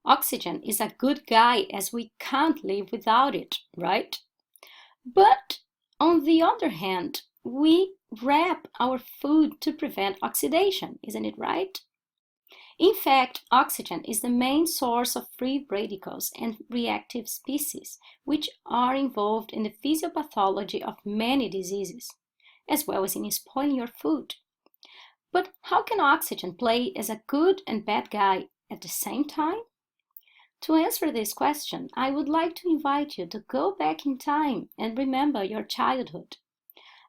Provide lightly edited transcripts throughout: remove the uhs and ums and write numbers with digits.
Oxygen is a good guy as we can't live without it, right? But on the other hand, we wrap our food to prevent oxidation, isn't it right? In fact, oxygen is the main source of free radicals and reactive species, which are involved in the physiopathology of many diseases, as well as in spoiling your food. But how can oxygen play as a good and bad guy at the same time? To answer this question, I would like to invite you to go back in time and remember your childhood.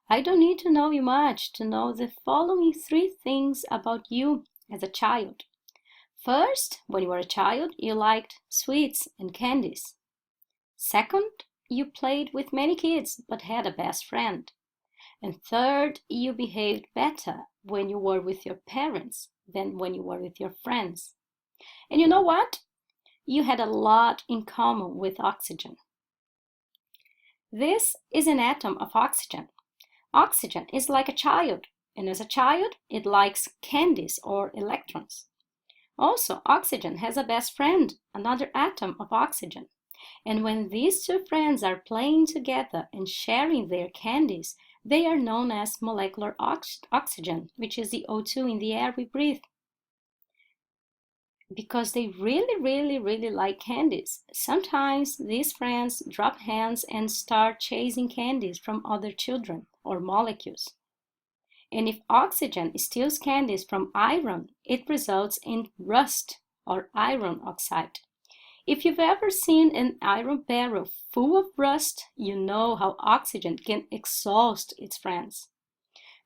I don't need to know you much to know the following three things about you as a child. First, when you were a child, you liked sweets and candies. Second, you played with many kids but had a best friend. And third, you behaved better when you were with your parents than when you were with your friends. And you know what? You had a lot in common with oxygen. This is an atom of oxygen. Oxygen is like a child, and as a child, it likes candies or electrons. Also, oxygen has a best friend, another atom of oxygen. And when these two friends are playing together and sharing their candies, they are known as molecular oxygen, which is the O2 in the air we breathe. Because they really like candies. Sometimes these friends drop hands and start chasing candies from other children or molecules. And if oxygen steals candies from iron, it results in rust or iron oxide. If you've ever seen an iron barrel full of rust, you know how oxygen can exhaust its friends.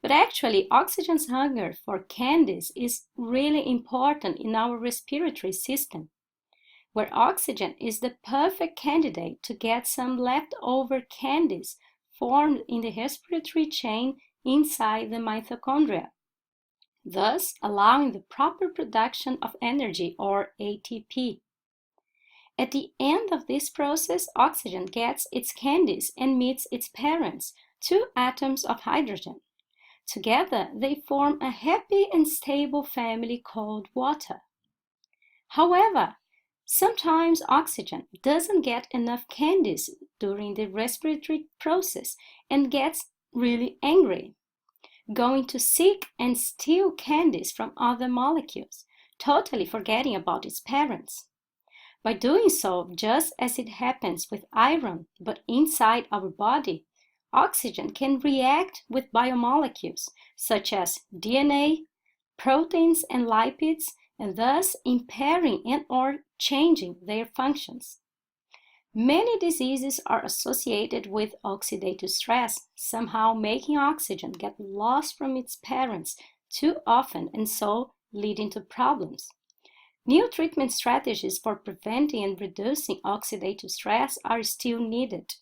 But actually, oxygen's hunger for candies is really important in our respiratory system, where oxygen is the perfect candidate to get some leftover candies formed in the respiratory chain inside the mitochondria, thus allowing the proper production of energy or ATP. At the end of this process, oxygen gets its candies and meets its parents, two atoms of hydrogen. Together, they form a happy and stable family called water. However, sometimes oxygen doesn't get enough candies during the respiratory process and gets really angry, going to seek and steal candies from other molecules, totally forgetting about its parents. By doing so, just as it happens with iron, but inside our body, oxygen can react with biomolecules such as DNA, proteins, and lipids, and thus impairing and or changing their functions. Many diseases are associated with oxidative stress, somehow making oxygen get lost from its parents too often and so leading to problems. New treatment strategies for preventing and reducing oxidative stress are still needed.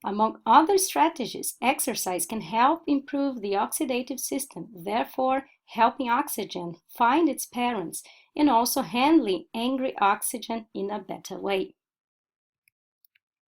Among other strategies, exercise can help improve the oxidative system, therefore helping oxygen find its parents and also handling angry oxygen in a better way.